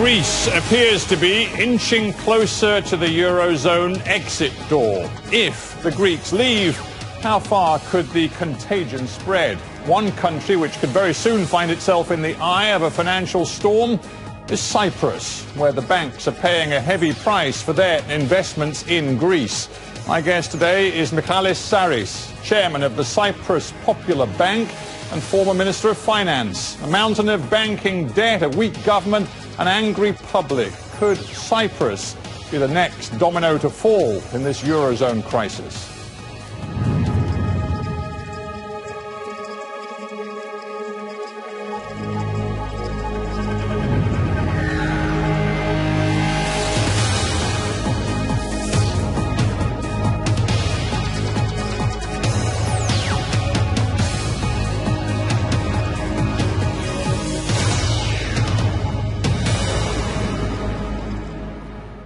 Greece appears to be inching closer to the Eurozone exit door. If the Greeks leave, how far could the contagion spread? One country which could very soon find itself in the eye of a financial storm is Cyprus, where the banks are paying a heavy price for their investments in Greece. My guest today is Michalis Sarris, chairman of the Cyprus Popular Bank and former Minister of Finance. A mountain of banking debt, a weak government, an angry public. Could Cyprus be the next domino to fall in this Eurozone crisis?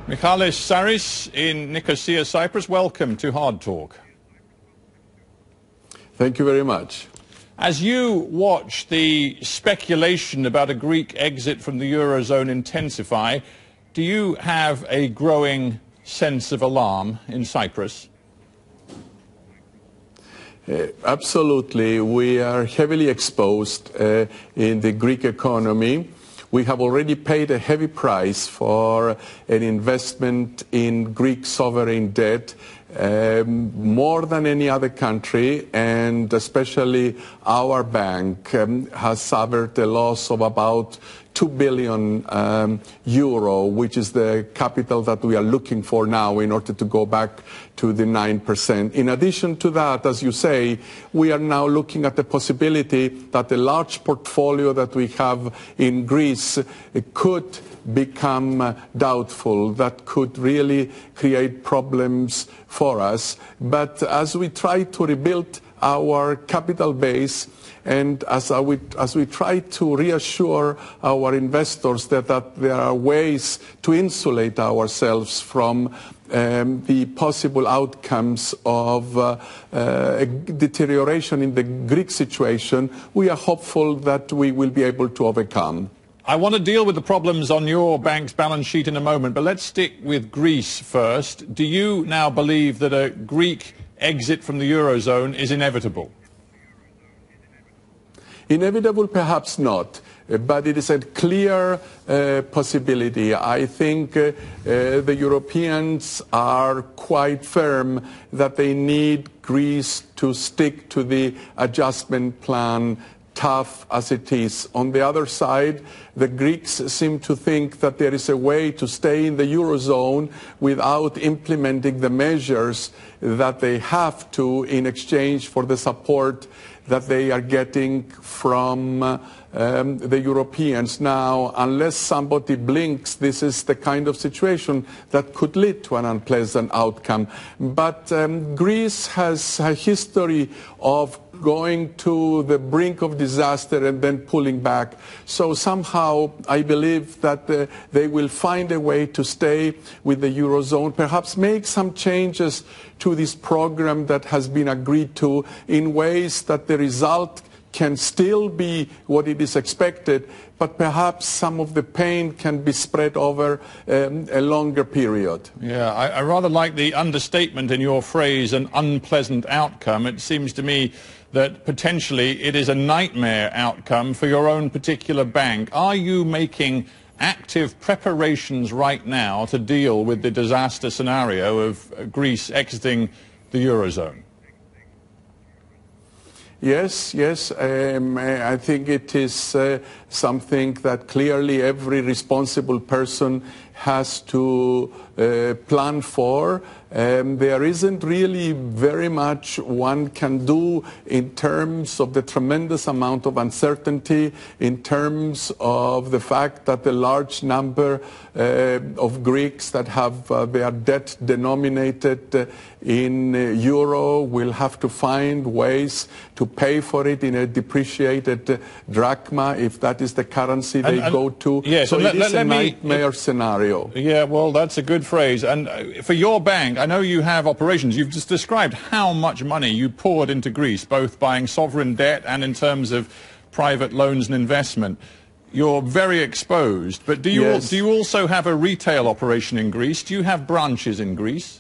Michalis Sarris in Nicosia, Cyprus. Welcome to Hard Talk. Thank you very much. As you watch the speculation about a Greek exit from the Eurozone intensify, do you have a growing sense of alarm in Cyprus? Absolutely. We are heavily exposed in the Greek economy. We have already paid a heavy price for an investment in Greek sovereign debt, more than any other country, and especially our bank has suffered a loss of about 2 billion euro, which is the capital that we are looking for now in order to go back to the 9%. In addition to that, as you say, we are now looking at the possibility that the large portfolio that we have in Greece could become doubtful. That could really create problems for us. But as we try to rebuild our capital base, and as we try to reassure our investors that there are ways to insulate ourselves from the possible outcomes of a deterioration in the Greek situation, we are hopeful that we will be able to overcome. I want to deal with the problems on your bank's balance sheet in a moment, but let's stick with Greece first. Do you now believe that a Greek exit from the Eurozone is inevitable? Inevitable, perhaps not, but it is a clear possibility. I think the Europeans are quite firm that they need Greece to stick to the adjustment plan, tough as it is. On the other side, the Greeks seem to think that there is a way to stay in the Eurozone without implementing the measures that they have to in exchange for the support that they are getting from the Europeans. Now, unless somebody blinks, this is the kind of situation that could lead to an unpleasant outcome. But Greece has a history of going to the brink of disaster and then pulling back. So somehow I believe that they will find a way to stay with the Eurozone, perhaps make some changes to this program that has been agreed to in ways that the result can still be what it is expected, but perhaps some of the pain can be spread over a longer period. Yeah, I rather like the understatement in your phrase, an unpleasant outcome. It seems to me that potentially it is a nightmare outcome for your own particular bank. Are you making active preparations right now to deal with the disaster scenario of Greece exiting the Eurozone? Yes. I think it is something that clearly every responsible person has to plan for. There isn't really very much one can do in terms of the tremendous amount of uncertainty, in terms of the fact that the large number of Greeks that have their debt denominated in euro will have to find ways to pay for it in a depreciated drachma, if that is the currency they go to. Yeah, so it is a nightmare scenario. Yeah, well, that's a good phrase. And for your bank, I know you have operations. You've just described how much money you poured into Greece, both buying sovereign debt and in terms of private loans and investment. you're very exposed. But do you also have a retail operation in Greece? Do you have branches in Greece?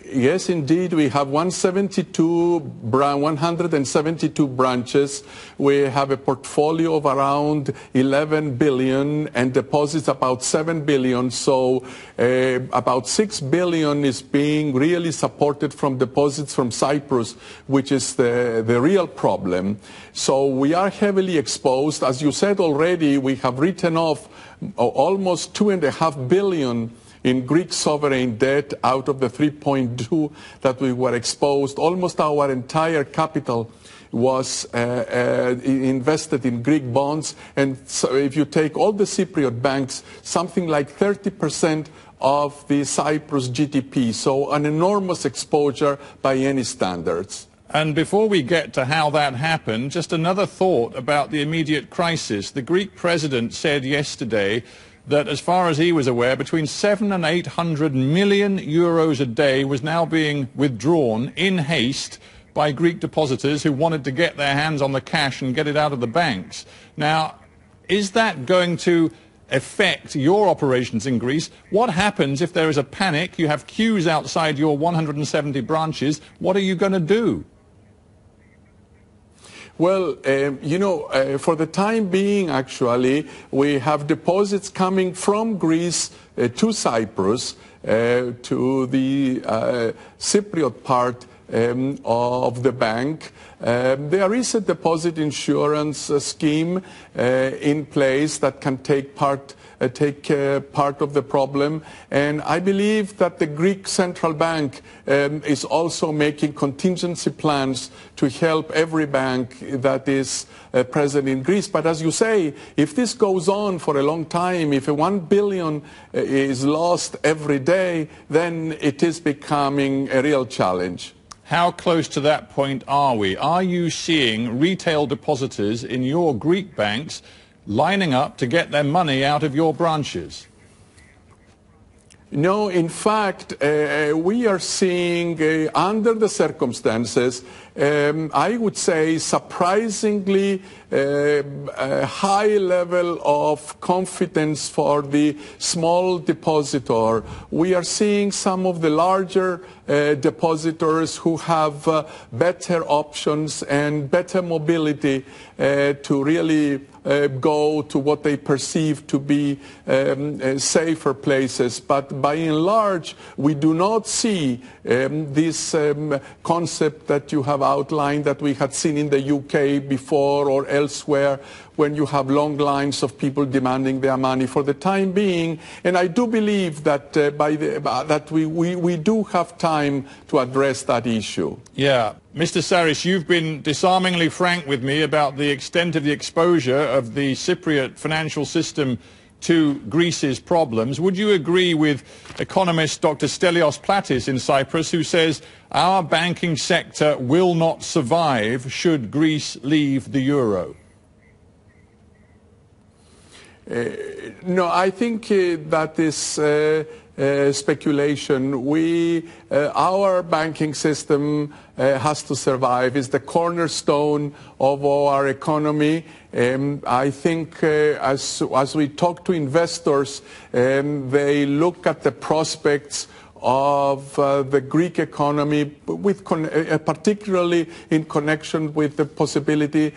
Yes, indeed. We have 172 branches. We have a portfolio of around 11 billion and deposits about 7 billion. So about 6 billion is being really supported from deposits from Cyprus, which is the real problem. So we are heavily exposed. As you said already, we have written off almost 2.5 billion in Greek sovereign debt out of the 3.2 that we were exposed. Almost our entire capital was invested in Greek bonds. And so if you take all the Cypriot banks, something like 30% of the Cyprus GDP. So an enormous exposure by any standards. And before we get to how that happened, just another thought about the immediate crisis. The Greek president said yesterday that as far as he was aware, between 700 and 800 million euros a day was now being withdrawn in haste by Greek depositors who wanted to get their hands on the cash and get it out of the banks. Now, is that going to affect your operations in Greece? What happens if there is a panic, you have queues outside your 170 branches, what are you going to do? Well, for the time being, actually, we have deposits coming from Greece to Cyprus, to the Cypriot part of the bank. There is a deposit insurance scheme in place that can take part of the problem, and I believe that the Greek Central Bank is also making contingency plans to help every bank that is present in Greece. But as you say, if this goes on for a long time, if 1 billion is lost every day, then it is becoming a real challenge. How close to that point are we? Are you seeing retail depositors in your Greek banks lining up to get their money out of your branches? No, in fact, we are seeing, under the circumstances, I would say surprisingly a high level of confidence for the small depositor. We are seeing some of the larger depositors who have better options and better mobility to really go to what they perceive to be safer places. But by and large, we do not see this concept that you have outlined that we had seen in the UK before or elsewhere, when you have long lines of people demanding their money for the time being. And I do believe that we do have time to address that issue. Yeah. Mr. Sarris, you've been disarmingly frank with me about the extent of the exposure of the Cypriot financial system to Greece's problems. Would you agree with economist Dr. Stelios Platis in Cyprus, who says our banking sector will not survive should Greece leave the euro? No, I think that is speculation. Our banking system has to survive. It's the cornerstone of our economy. I think as we talk to investors, they look at the prospects of the Greek economy, particularly in connection with the possibility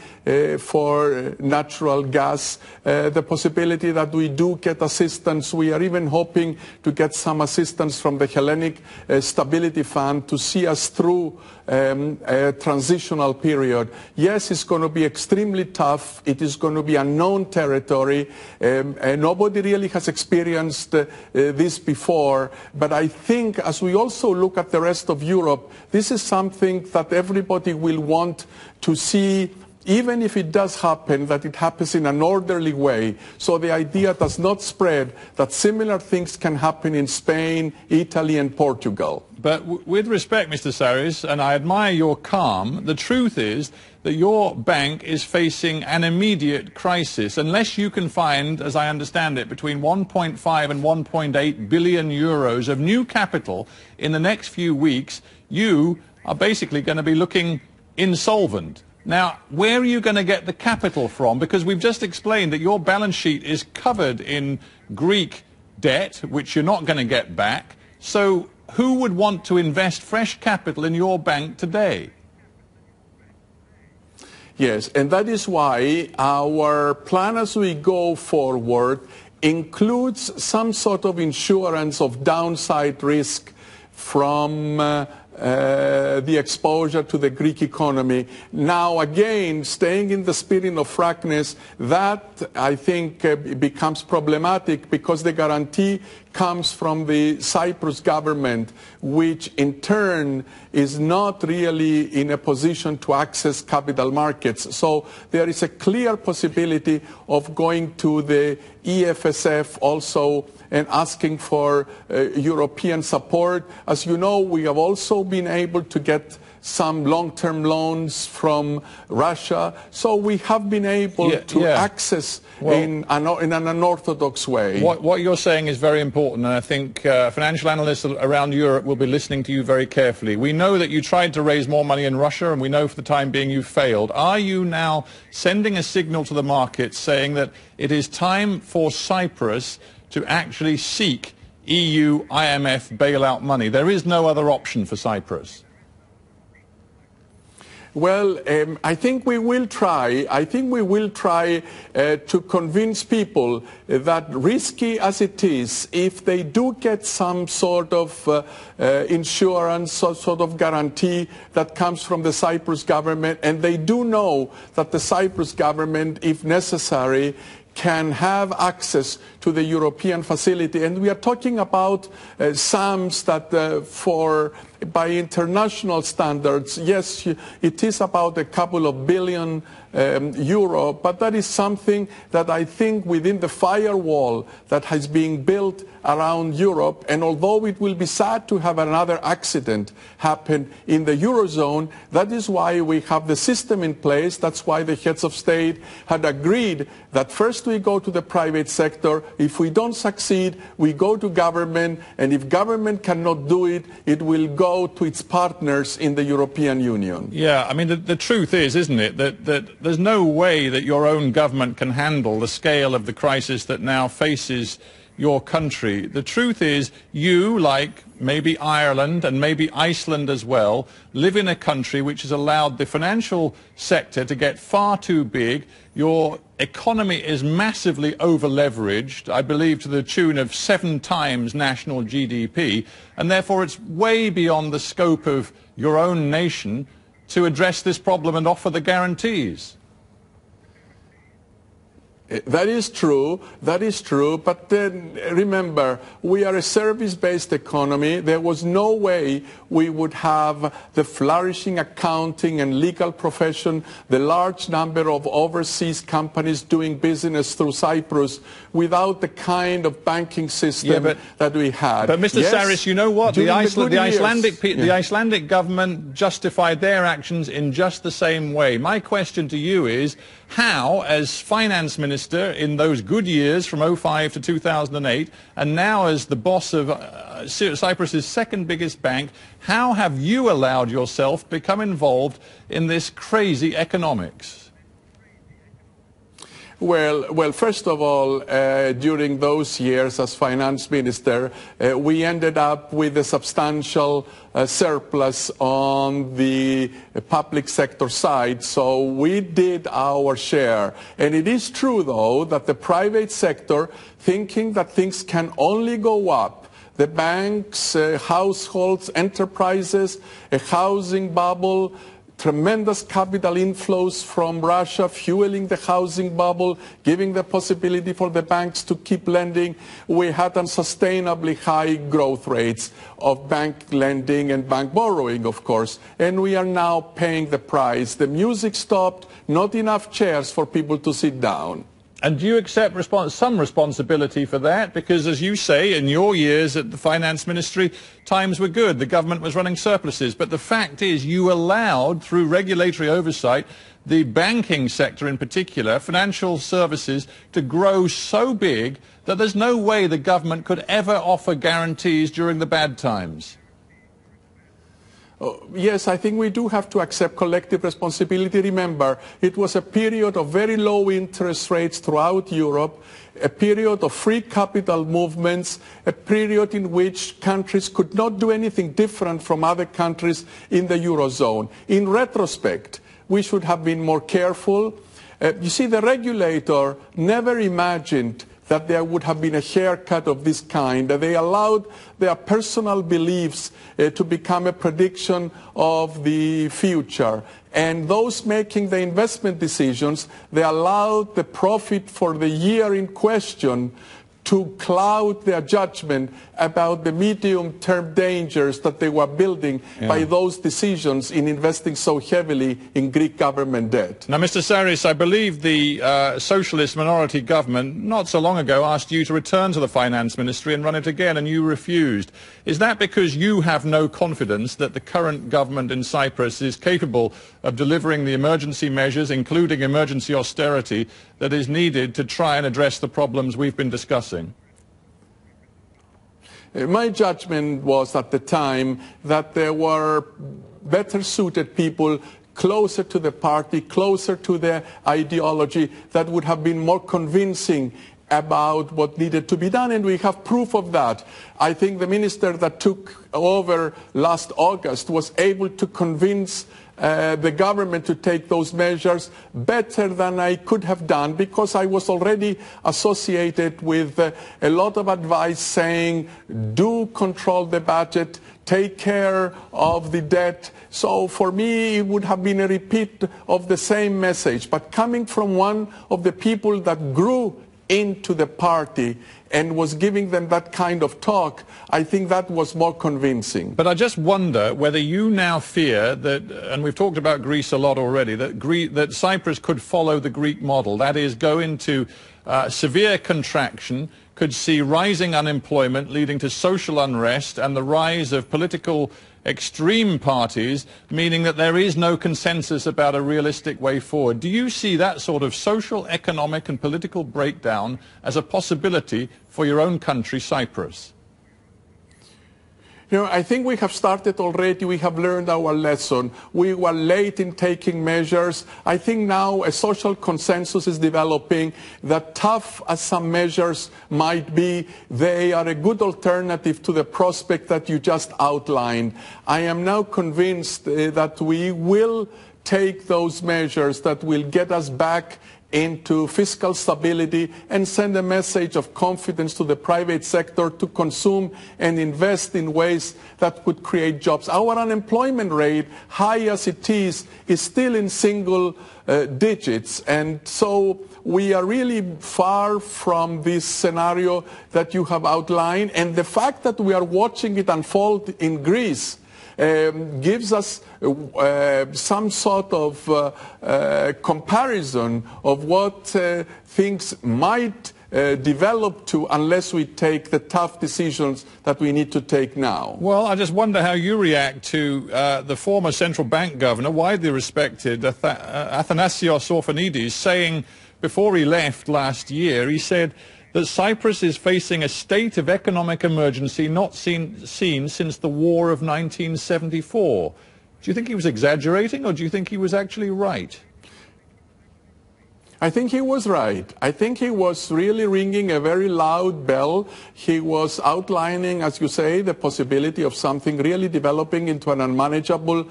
for natural gas, the possibility that we do get assistance. We are even hoping to get some assistance from the Hellenic Stability Fund to see us through a transitional period. Yes, it's going to be extremely tough. It is going to be unknown territory. And nobody really has experienced this before. But I think as we also look at the rest of Europe, this is something that everybody will want to see, even if it does happen, that it happens in an orderly way. So the idea does not spread that similar things can happen in Spain, Italy and Portugal. But with respect, Mr. Sarris, and I admire your calm, the truth is that your bank is facing an immediate crisis. Unless you can find, as I understand it, between 1.5 and 1.8 billion euros of new capital in the next few weeks, you are basically going to be looking insolvent. Now, where are you going to get the capital from? Because we've just explained that your balance sheet is covered in Greek debt, which you're not going to get back. So who would want to invest fresh capital in your bank today? Yes, and that is why our plan as we go forward includes some sort of insurance of downside risk from the exposure to the Greek economy. Now, again, staying in the spirit of frankness, that I think becomes problematic because the guarantee comes from the Cyprus government, which in turn is not really in a position to access capital markets. So there is a clear possibility of going to the EFSF also and asking for European support. As you know, we have also been able to get some long-term loans from Russia. So we have been able to access in an unorthodox way. What you're saying is very important, and I think financial analysts around Europe will be listening to you very carefully. We know that you tried to raise more money in Russia, and we know for the time being you failed. Are you now sending a signal to the market saying that it is time for Cyprus to actually seek EU, IMF bailout money? There is no other option for Cyprus. Well, I think we will try. I think we will try to convince people that, risky as it is, if they do get some sort of insurance, some sort of guarantee that comes from the Cyprus government, and they do know that the Cyprus government, if necessary, can have access to the European facility. And we are talking about sums that by international standards, yes, it is about a couple of billion euro, but that is something that I think within the firewall that has been built around Europe, and although it will be sad to have another accident happen in the Eurozone, that is why we have the system in place. That's why the heads of state had agreed that first we go to the private sector. If we don't succeed, we go to government, and if government cannot do it, it will go to its partners in the European Union. Yeah, I mean, the truth is, isn't it, that there's no way that your own government can handle the scale of the crisis that now faces your country. The truth is, you, like maybe Ireland and maybe Iceland as well, live in a country which has allowed the financial sector to get far too big. Your economy is massively over-leveraged, I believe to the tune of 7 times national GDP, and therefore it's way beyond the scope of your own nation to address this problem and offer the guarantees. That is true, but then remember, we are a service-based economy. There was no way we would have the flourishing accounting and legal profession, the large number of overseas companies doing business through Cyprus without the kind of banking system that we had. But Mr. Sarris, you know what? The Icelandic government justified their actions in just the same way. My question to you is, how, as finance minister in those good years from 2005 to 2008, and now as the boss of Cyprus's second biggest bank, how have you allowed yourself to become involved in this crazy economics? Well, first of all, during those years as finance minister, we ended up with a substantial surplus on the public sector side, so we did our share. And it is true, though, that the private sector, thinking that things can only go up, the banks, households, enterprises, a housing bubble, tremendous capital inflows from Russia, fueling the housing bubble, giving the possibility for the banks to keep lending. We had unsustainably high growth rates of bank lending and bank borrowing, of course, and we are now paying the price. The music stopped, not enough chairs for people to sit down. And do you accept some responsibility for that? Because, as you say, in your years at the finance ministry, times were good. The government was running surpluses. But the fact is, you allowed, through regulatory oversight, the banking sector in particular, financial services, to grow so big that there's no way the government could ever offer guarantees during the bad times. Yes, I think we do have to accept collective responsibility. Remember, it was a period of very low interest rates throughout Europe, a period of free capital movements, a period in which countries could not do anything different from other countries in the Eurozone. In retrospect, we should have been more careful. You see, the regulator never imagined that there would have been a haircut of this kind. They allowed their personal beliefs to become a prediction of the future. And those making the investment decisions, they allowed the profit for the year in question to cloud their judgment about the medium-term dangers that they were building by those decisions in investing so heavily in Greek government debt. Now, Mr. Sarris, I believe the socialist minority government not so long ago asked you to return to the finance ministry and run it again, and you refused. Is that because you have no confidence that the current government in Cyprus is capable of delivering the emergency measures, including emergency austerity, that is needed to try and address the problems we've been discussing? My judgment was at the time that there were better suited people closer to the party, closer to their ideology, that would have been more convincing about what needed to be done, and we have proof of that. I think the minister that took over last August was able to convince the government to take those measures better than I could have done, because I was already associated with a lot of advice saying, do control the budget, take care of the debt. So for me, it would have been a repeat of the same message. But coming from one of the people that grew into the party and was giving them that kind of talk, I think that was more convincing. But I just wonder whether you now fear that, and we've talked about Greece a lot already, that Cyprus could follow the Greek model, that is, go into severe contraction, could see rising unemployment leading to social unrest and the rise of political extreme parties, meaning that there is no consensus about a realistic way forward. Do you see that sort of social, economic and political breakdown as a possibility for your own country, Cyprus? You know, I think we have started already. We have learned our lesson. We were late in taking measures. I think now a social consensus is developing that, tough as some measures might be, they are a good alternative to the prospect that you just outlined. I am now convinced that we will take those measures that will get us back into fiscal stability and send a message of confidence to the private sector to consume and invest in ways that could create jobs. Our unemployment rate, high as it is still in single digits, and so we are really far from this scenario that you have outlined. And the fact that we are watching it unfold in Greece gives us some sort of comparison of what things might develop to unless we take the tough decisions that we need to take now. Well, I just wonder how you react to the former central bank governor, widely respected, Athanasios Orphanides, saying before he left last year, he said that Cyprus is facing a state of economic emergency not seen since the war of 1974. Do you think he was exaggerating, or do you think he was actually right? I think he was right. I think he was really ringing a very loud bell. He was outlining, as you say, the possibility of something really developing into an unmanageable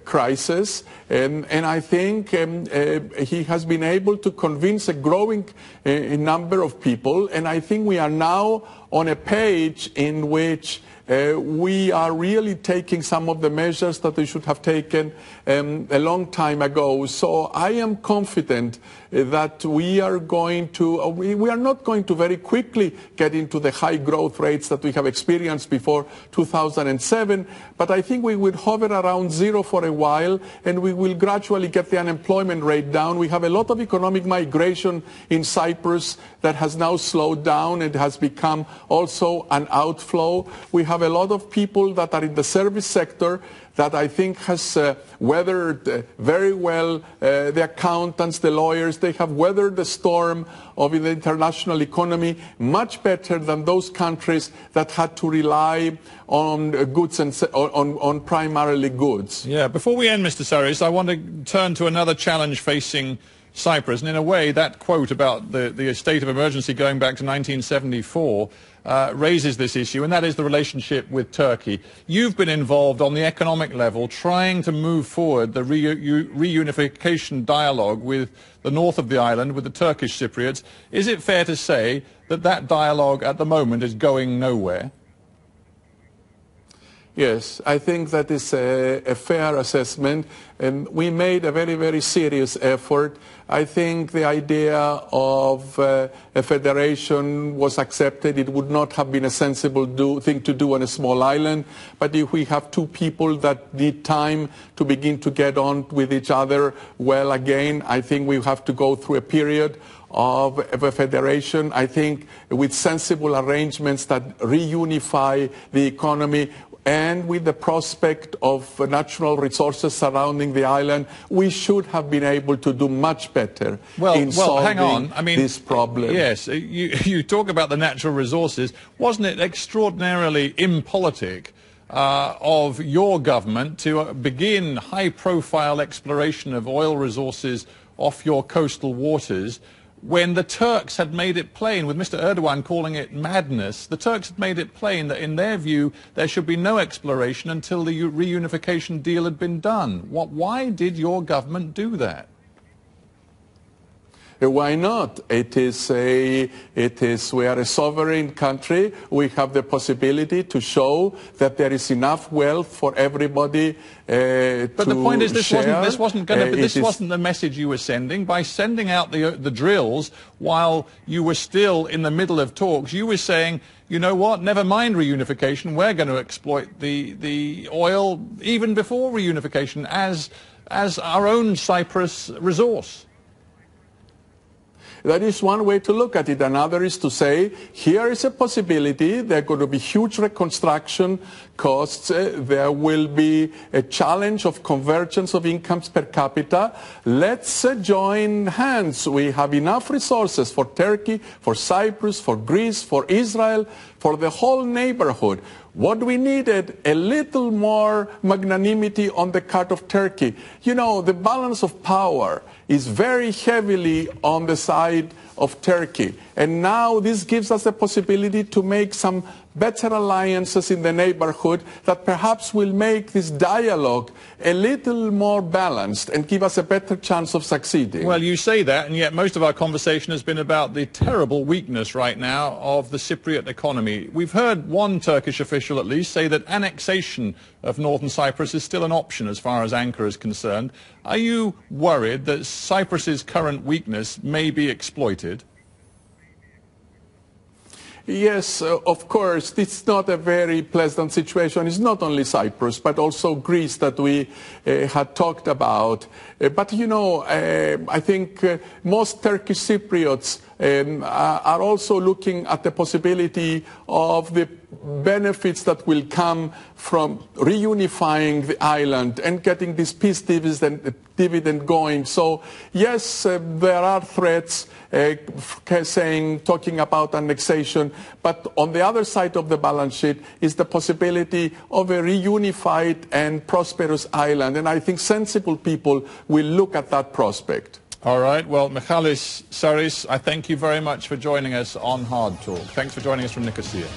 crisis. And I think he has been able to convince a growing number of people. And I think we are now on a page in which we are really taking some of the measures that we should have taken a long time ago. So I am confident that we are not going to very quickly get into the high growth rates that we have experienced before 2007, but I think we will hover around zero for a while, and we will gradually get the unemployment rate down. We have a lot of economic migration in Cyprus that has now slowed down and has become also an outflow. We have a lot of people that are in the service sector that I think has weathered very well, the accountants, the lawyers, they have weathered the storm of the international economy much better than those countries that had to rely on goods and on primarily goods. Yeah, before we end, Mr. Sarris, I want to turn to another challenge facing Cyprus, and in a way that quote about the state of emergency going back to 1974 raises this issue, and that is the relationship with Turkey. You've been involved on the economic level trying to move forward the reunification dialogue with the north of the island, with the Turkish Cypriots. Is it fair to say that that dialogue at the moment is going nowhere? Yes, I think that is a fair assessment, and we made a very, very serious effort. I think the idea of a federation was accepted. It would not have been a sensible thing to do on a small island, but if we have two people that need time to begin to get on with each other, well, again, I think we have to go through a period of a federation, I think, with sensible arrangements that reunify the economy. And with the prospect of natural resources surrounding the island, we should have been able to do much better in solving this problem. Yes, you talk about the natural resources. Wasn't it extraordinarily impolitic of your government to begin high-profile exploration of oil resources off your coastal waters when the Turks had made it plain, with Mr. Erdogan calling it madness? The Turks had made it plain that, in their view, there should be no exploration until the reunification deal had been done. Why did your government do that? Why not? We are a sovereign country. We have the possibility to show that there is enough wealth for everybody to share. But the point is, this wasn't the message you were sending. By sending out the drills while you were still in the middle of talks, you were saying, you know what, never mind reunification, we're going to exploit the oil even before reunification as our own Cyprus resource. That is one way to look at it. Another is to say, here is a possibility. There are going to be huge reconstruction costs. There will be a challenge of convergence of incomes per capita. Let's join hands. We have enough resources for Turkey, for Cyprus, for Greece, for Israel, for the whole neighborhood. What we needed, a little more magnanimity on the part of Turkey. You know, the balance of power is very heavily on the side of Turkey. And now this gives us a possibility to make some better alliances in the neighborhood that perhaps will make this dialogue a little more balanced and give us a better chance of succeeding. Well, you say that, and yet most of our conversation has been about the terrible weakness right now of the Cypriot economy. We've heard one Turkish official at least say that annexation of northern Cyprus is still an option as far as Ankara is concerned. Are you worried that Cyprus's current weakness may be exploited? Yes, of course, it's not a very pleasant situation. It's not only Cyprus, but also Greece that we had talked about. But, you know, I think most Turkish Cypriots are also looking at the possibility of the benefits that will come from reunifying the island and getting this peace dividend going. So, yes, there are threats talking about annexation, but on the other side of the balance sheet is the possibility of a reunified and prosperous island. And I think sensible people will look at that prospect. All right. Well, Michalis Sarris, I thank you very much for joining us on HARDtalk. Thanks for joining us from Nicosia.